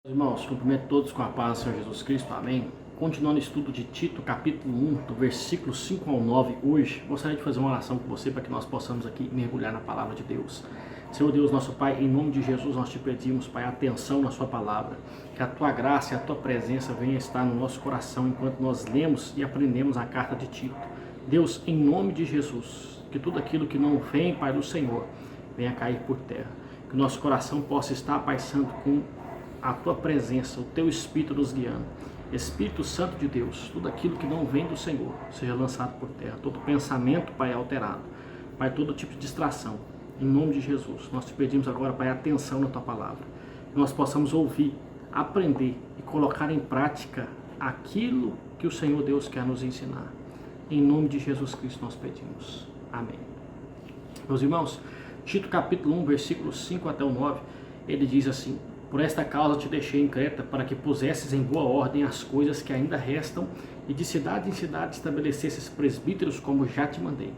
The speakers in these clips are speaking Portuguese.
Irmãos, cumprimento todos com a paz do Senhor Jesus Cristo, amém. Continuando o estudo de Tito, capítulo 1, do versículo 5 ao 9, hoje, gostaria de fazer uma oração com você para que nós possamos aqui mergulhar na palavra de Deus. Senhor Deus, nosso Pai, em nome de Jesus, nós te pedimos, Pai, atenção na sua palavra, que a tua graça e a tua presença venha estar no nosso coração enquanto nós lemos e aprendemos a carta de Tito. Deus, em nome de Jesus, que tudo aquilo que não vem, Pai, do Senhor, venha cair por terra. Que o nosso coração possa estar, Pai Santo, com a tua presença, o teu Espírito nos guiando. Espírito Santo de Deus, tudo aquilo que não vem do Senhor seja lançado por terra. Todo pensamento, Pai, é alterado. Pai, todo tipo de distração. Em nome de Jesus, nós te pedimos agora, Pai, atenção na tua palavra. Que nós possamos ouvir, aprender e colocar em prática aquilo que o Senhor Deus quer nos ensinar. Em nome de Jesus Cristo nós pedimos. Amém. Meus irmãos, Tito capítulo 1, versículos 5 até o 9, ele diz assim: por esta causa te deixei em Creta, para que pusesses em boa ordem as coisas que ainda restam, e de cidade em cidade estabelecesses presbíteros, como já te mandei.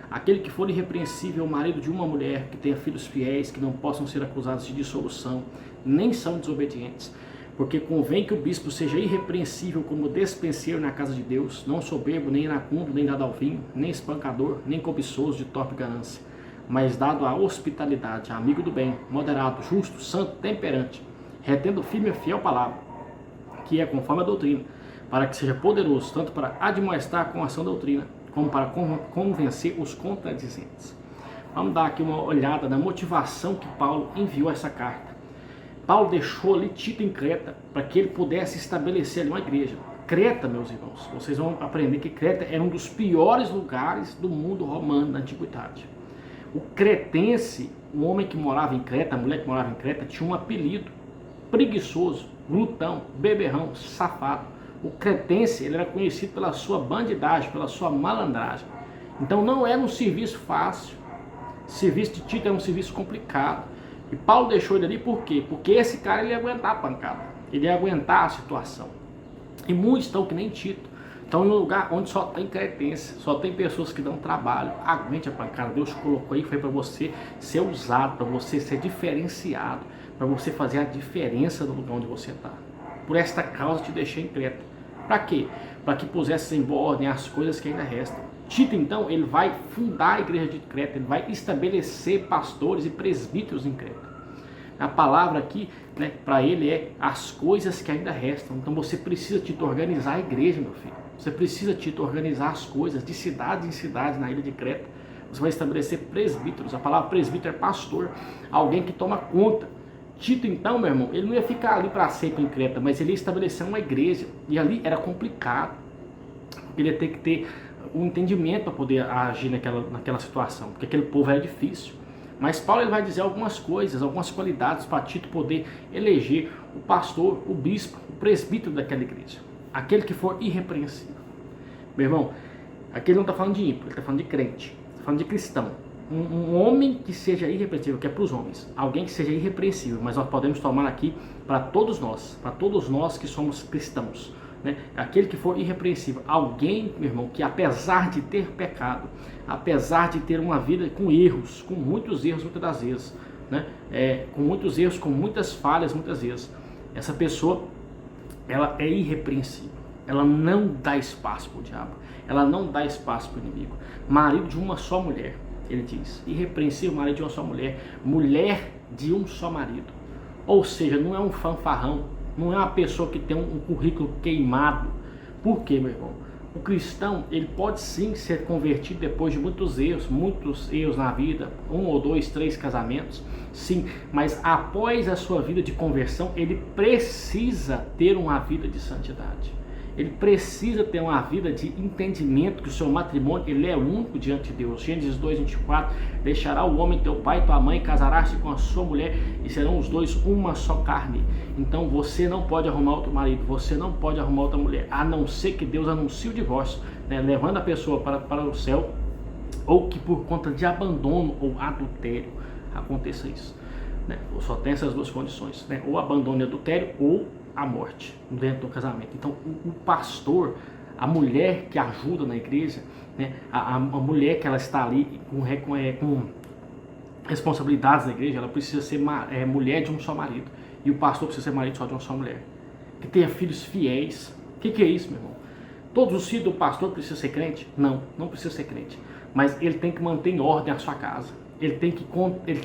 Aquele que for irrepreensível, marido de uma mulher, que tenha filhos fiéis, que não possam ser acusados de dissolução, nem são desobedientes. Porque convém que o bispo seja irrepreensível como despenseiro na casa de Deus, não soberbo, nem iracundo, nem dado ao vinho, nem espancador, nem cobiçoso de torpe ganância, mas dado à hospitalidade, amigo do bem, moderado, justo, santo, temperante, retendo firme e fiel palavra, que é conforme a doutrina, para que seja poderoso tanto para admoestar com a sã doutrina, como para convencer os contradizentes. Vamos dar aqui uma olhada na motivação que Paulo enviou essa carta. Paulo deixou ali Tito em Creta, para que ele pudesse estabelecer ali uma igreja. Creta, meus irmãos, vocês vão aprender que Creta era um dos piores lugares do mundo romano da antiguidade. O cretense, o homem que morava em Creta, a mulher que morava em Creta, tinha um apelido: preguiçoso, glutão, beberrão, safado. O cretense, ele era conhecido pela sua bandidagem, pela sua malandragem. Então não era um serviço fácil. O serviço de Tito era um serviço complicado. E Paulo deixou ele ali por quê? Porque esse cara ele ia aguentar a pancada, ele ia aguentar a situação. E muitos estão que nem Tito. Então, em um lugar onde só tem cretense, só tem pessoas que dão trabalho, aguente a pancada. Deus colocou aí, foi para você ser usado, para você ser diferenciado, para você fazer a diferença no lugar onde você está. Por esta causa te deixei em Creta. Para quê? Para que pusesses em boa ordem as coisas que ainda restam. Tito, então, ele vai fundar a igreja de Creta, ele vai estabelecer pastores e presbíteros em Creta. A palavra aqui, né, para ele é as coisas que ainda restam. Então você precisa, Tito, organizar a igreja, meu filho. Você precisa, Tito, organizar as coisas de cidade em cidade na ilha de Creta. Você vai estabelecer presbíteros. A palavra presbítero é pastor, alguém que toma conta. Tito, então, meu irmão, ele não ia ficar ali para sempre em Creta, mas ele ia estabelecer uma igreja. E ali era complicado, porque ele ia ter que ter um entendimento para poder agir naquela situação, porque aquele povo era difícil. Mas Paulo ele vai dizer algumas coisas, algumas qualidades para Tito poder eleger o pastor, o bispo, o presbítero daquela igreja. Aquele que for irrepreensível. Meu irmão, aqui ele não está falando de ímpio, ele está falando de crente, está falando de cristão. Um homem que seja irrepreensível, que é para os homens. Alguém que seja irrepreensível, mas nós podemos tomar aqui para todos nós que somos cristãos. Né? Aquele que for irrepreensível, alguém, meu irmão, que apesar de ter pecado, apesar de ter uma vida com erros, com muitos erros muitas das vezes, né? Com muitos erros, com muitas falhas muitas vezes, essa pessoa, ela é irrepreensível, ela não dá espaço para o diabo, ela não dá espaço para o inimigo. Marido de uma só mulher, ele diz, irrepreensível, marido de uma só mulher, mulher de um só marido, ou seja, não é um fanfarrão, não é uma pessoa que tem um currículo queimado. Por quê, meu irmão? O cristão, ele pode sim ser convertido depois de muitos erros na vida, 1 ou 2, 3 casamentos, sim, mas após a sua vida de conversão, ele precisa ter uma vida de santidade. Ele precisa ter uma vida de entendimento que o seu matrimônio ele é único diante de Deus. Gênesis 2:24, deixará o homem teu pai e tua mãe, casarás-te com a sua mulher e serão os dois uma só carne. Então você não pode arrumar outro marido, você não pode arrumar outra mulher, a não ser que Deus anuncie o divórcio, né, levando a pessoa para o céu, ou que por conta de abandono ou adultério aconteça isso. Né? Só tem essas duas condições, né? Ou abandono e adultério, ou a morte dentro do casamento. Então o pastor, a mulher que ajuda na igreja, né, a mulher que ela está ali com responsabilidades na igreja, ela precisa ser mulher de um só marido. E E o pastor precisa ser marido só de uma só mulher. Que tenha filhos fiéis. O que é isso, meu irmão? Todos os filhos do pastor precisam ser crente? Não, não precisa ser crente. Mas ele tem que manter em ordem a sua casa. Ele tem que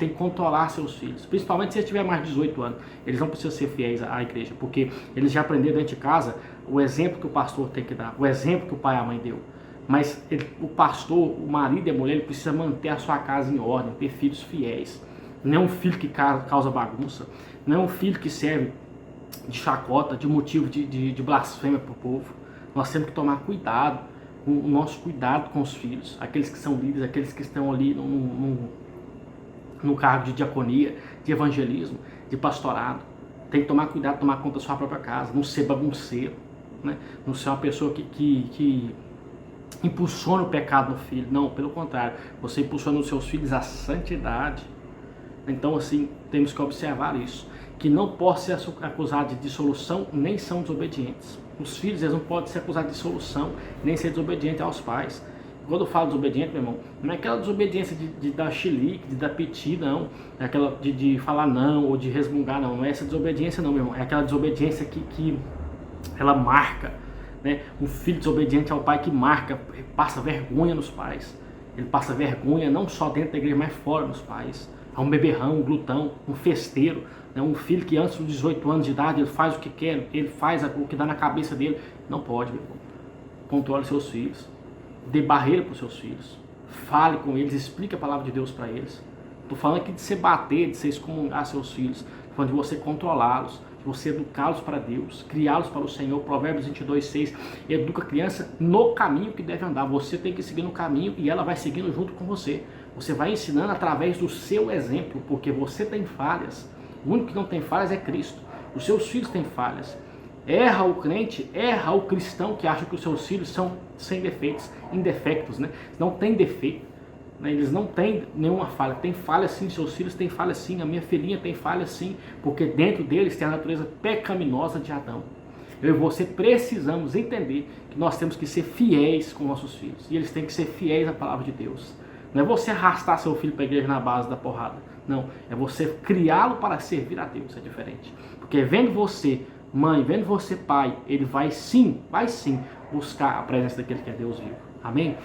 controlar seus filhos. Principalmente se ele tiver mais de 18 anos. Eles não precisam ser fiéis à igreja. Porque eles já aprenderam dentro de casa o exemplo que o pastor tem que dar. O exemplo que o pai e a mãe deu. Mas o pastor, o marido e a mulher, ele precisa manter a sua casa em ordem. Ter filhos fiéis. Não é um filho que causa bagunça. Não é um filho que serve de chacota, de motivo de blasfêmia para o povo. Nós temos que tomar cuidado, o nosso cuidado com os filhos, aqueles que são líderes, aqueles que estão ali no cargo de diaconia, de evangelismo, de pastorado. Tem que tomar cuidado, tomar conta da sua própria casa, não ser bagunceiro, né? Não ser uma pessoa que impulsiona o pecado no filho. Não, pelo contrário, você impulsiona nos seus filhos a santidade. Então, assim, temos que observar isso. Que não pode ser acusado de dissolução, nem são desobedientes. Os filhos, eles não podem ser acusados de dissolução, nem ser desobedientes aos pais. Quando eu falo desobediente, meu irmão, não é aquela desobediência de dar chilique, de dar piti, não. É aquela de falar não, ou de resmungar, não. Não é essa desobediência, não, meu irmão. É aquela desobediência que ela marca, né? Um filho desobediente ao pai que marca, passa vergonha nos pais. Ele passa vergonha não só dentro da igreja, mas fora dos pais. É um beberrão, um glutão, um festeiro, né? Um filho que antes dos 18 anos de idade, ele faz o que quer, ele faz o que dá na cabeça dele. Não pode, meu irmão. Controle seus filhos. Dê barreira para os seus filhos. Fale com eles, explique a palavra de Deus para eles. Estou falando aqui de você bater, de você excomungar seus filhos. Estou falando de você controlá-los, de você educá-los para Deus, criá-los para o Senhor. Provérbios 22:6. Educa a criança no caminho que deve andar. Você tem que seguir no caminho e ela vai seguindo junto com você. Você vai ensinando através do seu exemplo, porque você tem falhas. O único que não tem falhas é Cristo. Os seus filhos têm falhas. Erra o crente, erra o cristão que acha que os seus filhos são sem defeitos, indefectos, né? Não tem defeito, né? Eles não têm nenhuma falha. Tem falha sim, seus filhos têm falha sim, a minha filhinha tem falha sim, porque dentro deles tem a natureza pecaminosa de Adão. Eu e você precisamos entender que nós temos que ser fiéis com nossos filhos, e eles têm que ser fiéis à palavra de Deus. Não é você arrastar seu filho para a igreja na base da porrada. Não, é você criá-lo para servir a Deus, é diferente. Porque vendo você, mãe, vendo você, pai, ele vai sim buscar a presença daquele que é Deus vivo. Amém?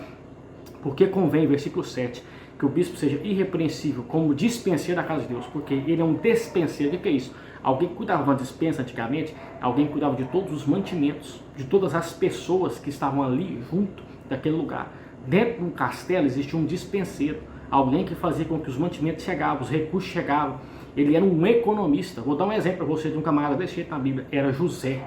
Porque convém, versículo 7, que o bispo seja irrepreensível como dispenseiro da casa de Deus. Porque ele é um dispenseiro. O que é isso? Alguém que cuidava de uma dispensa antigamente, alguém que cuidava de todos os mantimentos, de todas as pessoas que estavam ali junto daquele lugar. Dentro do castelo existia um dispenseiro, alguém que fazia com que os mantimentos chegavam, os recursos chegavam. Ele era um economista. Vou dar um exemplo para você de um camarada desse jeito na Bíblia. Era José.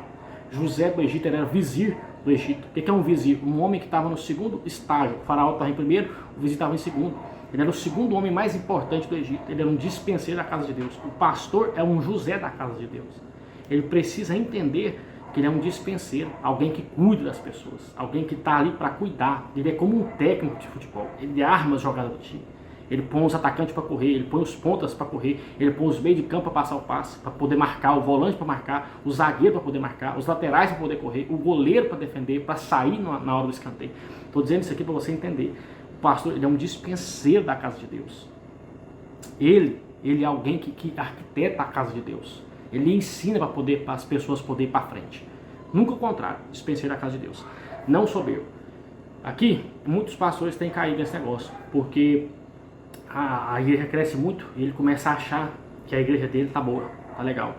José do Egito, ele era vizir do Egito. O que é um vizir? Um homem que estava no segundo estágio. O faraó estava em primeiro, o vizir estava em segundo. Ele era o segundo homem mais importante do Egito. Ele era um dispenseiro da casa de Deus. O pastor é um José da casa de Deus. Ele precisa entender que ele é um dispenseiro, alguém que cuida das pessoas, alguém que está ali para cuidar. Ele é como um técnico de futebol, ele arma as jogadas do time, ele põe os atacantes para correr, ele põe os pontas para correr, ele põe os meios de campo para passar o passe, para poder marcar, o volante para marcar, o zagueiro para poder marcar, os laterais para poder correr, o goleiro para defender, para sair na hora do escanteio. Estou dizendo isso aqui para você entender. O pastor, ele é um dispenseiro da casa de Deus. Ele é alguém que arquiteta a casa de Deus. Ele ensina para as pessoas poderem ir para frente. Nunca o contrário, dispenseiro da casa de Deus. Não soberbo. Aqui, muitos pastores têm caído nesse negócio, porque a igreja cresce muito e ele começa a achar que a igreja dele está boa, está legal.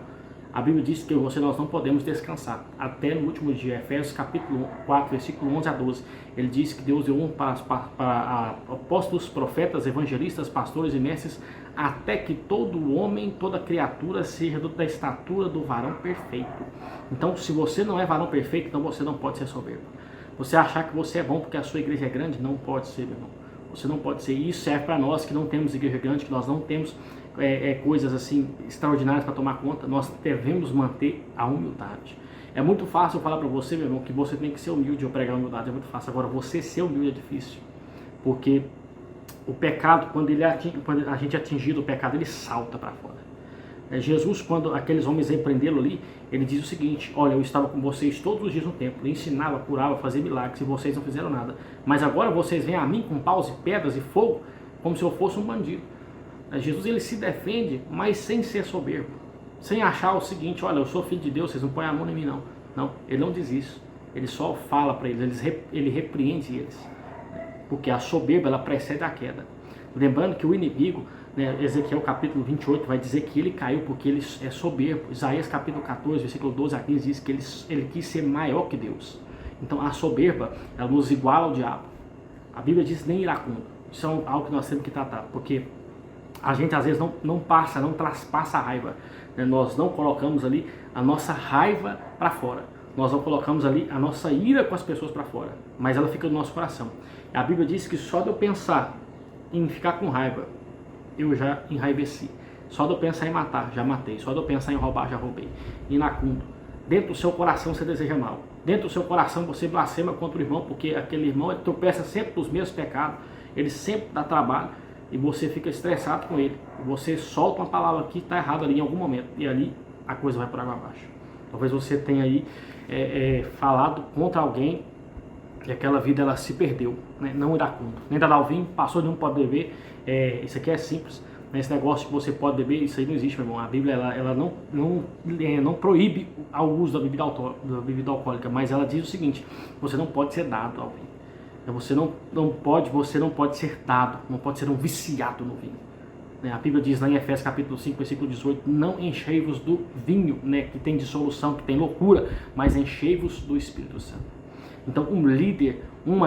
A Bíblia diz que nós não podemos descansar até no último dia. Efésios capítulo 4, versículo 11 a 12. Ele diz que Deus deu para apóstolos, profetas, evangelistas, pastores e mestres, até que todo homem, toda criatura seja da estatura do varão perfeito. Então, se você não é varão perfeito, então você não pode ser soberbo. Você achar que você é bom porque a sua igreja é grande, não pode ser, meu irmão. Você não pode ser. E isso serve para nós que não temos igreja grande, que nós não temos coisas assim extraordinárias para tomar conta. Nós devemos manter a humildade. É muito fácil eu falar para você, meu irmão, que você tem que ser humilde ou pregar humildade. É muito fácil. Agora, você ser humilde é difícil. Porque o pecado, quando a gente é atingido, o pecado, ele salta para fora. Jesus, quando aqueles homens vêm prendê-lo ali, ele diz o seguinte: olha, eu estava com vocês todos os dias no templo, ensinava, curava, fazia milagres, e vocês não fizeram nada. Mas agora vocês vêm a mim com paus e pedras e fogo, como se eu fosse um bandido. Jesus, ele se defende, mas sem ser soberbo. sem achar o seguinte: olha, eu sou filho de Deus, vocês não põem a mão em mim não. Não, ele não diz isso. Ele só fala para eles, ele repreende eles. Porque a soberba, ela precede a queda. Lembrando que o inimigo, né, Ezequiel capítulo 28 vai dizer que ele caiu porque ele é soberbo. Isaías capítulo 14, versículo 12 a 15 diz que ele quis ser maior que Deus. Então a soberba, ela nos iguala ao diabo. A Bíblia diz nem iracundo. Isso é algo que nós temos que tratar, porque a gente às vezes não traspassa a raiva, né? Nós não colocamos ali a nossa raiva para fora. Nós não colocamos ali a nossa ira com as pessoas para fora, mas ela fica no nosso coração. A Bíblia diz que só de eu pensar em ficar com raiva, eu já enraiveci. Só de eu pensar em matar, já matei. Só de eu pensar em roubar, já roubei. Iracundo. Dentro do seu coração você deseja mal. Dentro do seu coração você blasfema contra o irmão, porque aquele irmão ele tropeça sempre nos mesmos pecados. Ele sempre dá trabalho e você fica estressado com ele. Você solta uma palavra que está errada ali em algum momento. E ali a coisa vai por água abaixo. Talvez você tenha aí falado contra alguém e aquela vida ela se perdeu, né? Não iracundo. Nem da Dalvin, passou de um pode beber. Isso aqui é simples. Esse negócio que você pode beber, isso aí não existe, meu irmão. A Bíblia ela não proíbe o uso da bebida alcoólica, mas ela diz o seguinte: você não pode ser dado ao vinho. Você não pode ser dado, não pode ser um viciado no vinho. A Bíblia diz lá em Efésios capítulo 5, versículo 18: não enchei-vos do vinho, né, que tem dissolução, que tem loucura, mas enchei-vos do Espírito Santo. Então um líder, um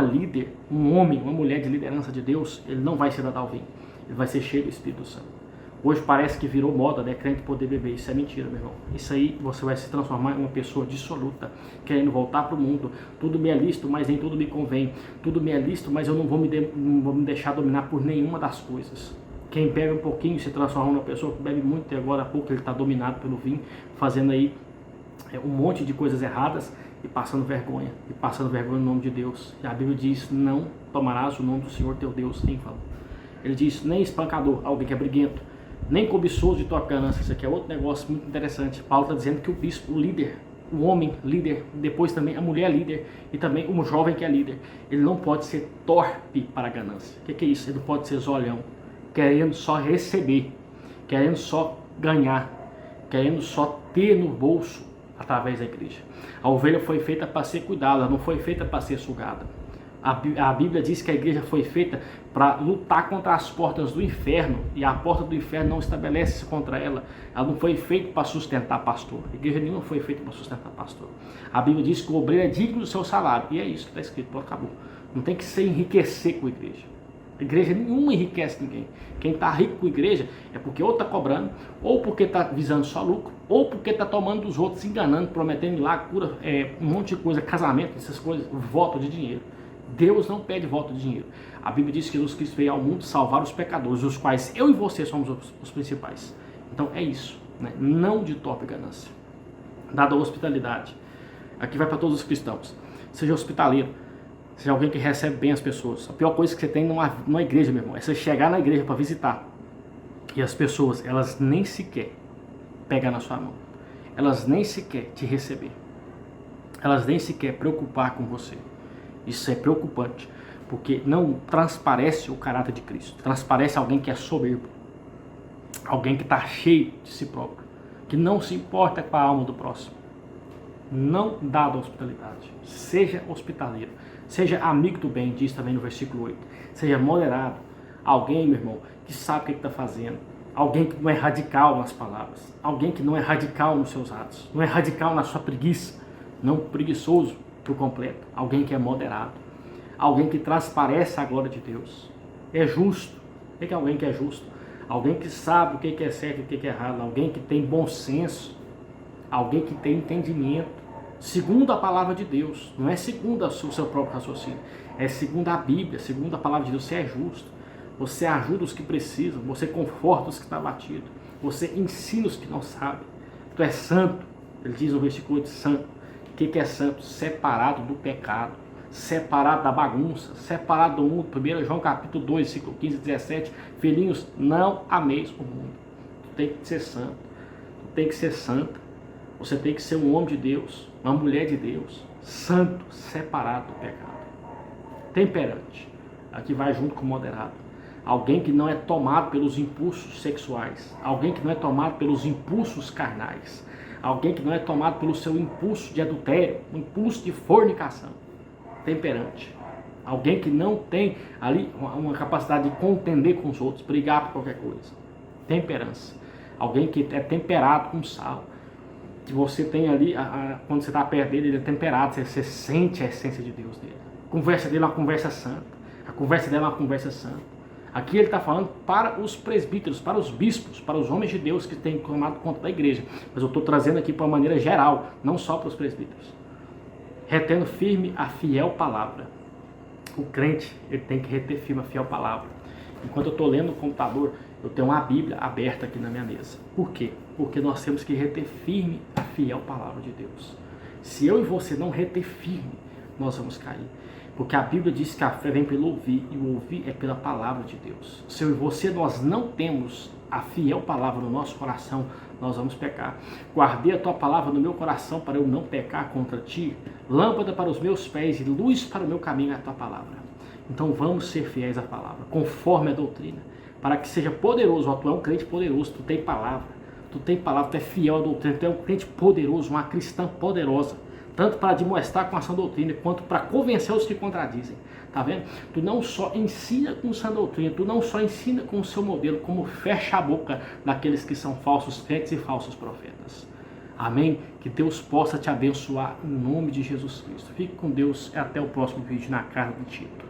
homem, uma mulher de liderança de Deus, ele não vai ser dado ao vinho, ele vai ser cheio do Espírito Santo. Hoje parece que virou moda, né, crente poder beber. Isso é mentira, meu irmão. Isso aí você vai se transformar em uma pessoa dissoluta, querendo voltar para o mundo. Tudo me é lícito, mas nem tudo me convém. Tudo me é lícito, mas eu não vou me deixar dominar por nenhuma das coisas. Quem bebe um pouquinho se transforma numa pessoa que bebe muito, e agora há pouco ele está dominado pelo vinho, fazendo aí um monte de coisas erradas e passando vergonha no nome de Deus. E a Bíblia diz: não tomarás o nome do Senhor teu Deus em vão. Ele diz: nem espancador, alguém que é briguento, nem cobiçoso de tua ganância. Isso aqui é outro negócio muito interessante. Paulo está dizendo que o bispo, o líder, o homem líder, depois também a mulher líder e também o jovem que é líder, ele não pode ser torpe para a ganância. O que é isso? Ele não pode ser zolhão, querendo só receber, querendo só ganhar, querendo só ter no bolso através da igreja. A ovelha foi feita para ser cuidada, ela não foi feita para ser sugada. A Bíblia diz que a igreja foi feita para lutar contra as portas do inferno, e a porta do inferno não estabelece-se contra ela. Ela não foi feita para sustentar pastor. A igreja nenhuma foi feita para sustentar pastor. A Bíblia diz que o obreiro é digno do seu salário, e é isso que está escrito. Pronto, acabou. Não tem que se enriquecer com a igreja. A igreja nenhuma enriquece ninguém. Quem está rico com a igreja é porque ou está cobrando, ou porque está visando só lucro, ou porque está tomando dos outros, enganando, prometendo milagre, cura, um monte de coisa, casamento, essas coisas, voto de dinheiro. Deus não pede voto de dinheiro. A Bíblia diz que Jesus Cristo veio ao mundo salvar os pecadores, os quais eu e você somos os principais. Então é isso, né? Não de torpe ganância. Dada a hospitalidade, aqui vai para todos os cristãos. Seja hospitaleiro, seja alguém que recebe bem as pessoas. A pior coisa que você tem numa igreja, meu irmão, é você chegar na igreja para visitar e as pessoas, elas nem sequer pegam na sua mão, elas nem sequer te receber, elas nem sequer preocupar com você. Isso é preocupante, porque não transparece o caráter de Cristo. Transparece alguém que é soberbo, alguém que está cheio de si próprio, que não se importa com a alma do próximo. Não dá da hospitalidade. Seja hospitaleiro, seja amigo do bem, diz também no versículo 8. Seja moderado, alguém, meu irmão, que sabe o que está fazendo. Alguém que não é radical nas palavras, alguém que não é radical nos seus atos, não é radical na sua preguiça, não preguiçoso por completo, alguém que é moderado, alguém que transparece a glória de Deus, é justo. O que é alguém que é justo? Alguém que sabe o que é certo e o que é errado, alguém que tem bom senso, alguém que tem entendimento, segundo a palavra de Deus, não é segundo o seu próprio raciocínio, é segundo a Bíblia, segundo a palavra de Deus. Você é justo, você ajuda os que precisam, você conforta os que estão abatidos, você ensina os que não sabem, tu é santo. Ele diz no versículo 8, santo. O que é santo? Separado do pecado, separado da bagunça, separado do mundo. 1 João capítulo 2, versículo 15 e 17. Filhinhos, não ameis o mundo. Tu tem que ser santo, tu tem que ser santa. Você tem que ser um homem de Deus, uma mulher de Deus, santo, separado do pecado. Temperante, aqui vai junto com moderado. alguém que não é tomado pelos impulsos sexuais, alguém que não é tomado pelos impulsos carnais, alguém que não é tomado pelo seu impulso de adultério, um impulso de fornicação, temperante. Alguém que não tem ali uma capacidade de contender com os outros, brigar por qualquer coisa. Temperança. Alguém que é temperado com sal. Que você tem ali, quando você está perto dele, ele é temperado, você sente a essência de Deus dele. A conversa dele é uma conversa santa. A conversa dela é uma conversa santa. Aqui ele está falando para os presbíteros, para os bispos, para os homens de Deus que têm tomado conta da igreja. Mas eu estou trazendo aqui para uma maneira geral, não só para os presbíteros. Retendo firme a fiel palavra. O crente, ele tem que reter firme a fiel palavra. Enquanto eu estou lendo no computador, eu tenho uma Bíblia aberta aqui na minha mesa. Por quê? Porque nós temos que reter firme a fiel palavra de Deus. Se eu e você não reter firme, nós vamos cair. Porque a Bíblia diz que a fé vem pelo ouvir, e o ouvir é pela palavra de Deus. Se eu e você, nós não temos a fiel palavra no nosso coração, nós vamos pecar. Guardei a tua palavra no meu coração para eu não pecar contra ti. Lâmpada para os meus pés e luz para o meu caminho é a tua palavra. Então vamos ser fiéis à palavra, conforme a doutrina, para que seja poderoso. Tu é um crente poderoso, tu tem palavra, tu é fiel à doutrina, tu é um crente poderoso, uma cristã poderosa, tanto para demonstrar com a sã doutrina, quanto para convencer os que contradizem. Tá vendo? Tu não só ensina com sã doutrina, tu não só ensina com o seu modelo, como fecha a boca daqueles que são falsos crentes e falsos profetas. Amém? Que Deus possa te abençoar em nome de Jesus Cristo. Fique com Deus e até o próximo vídeo na casa de Tito.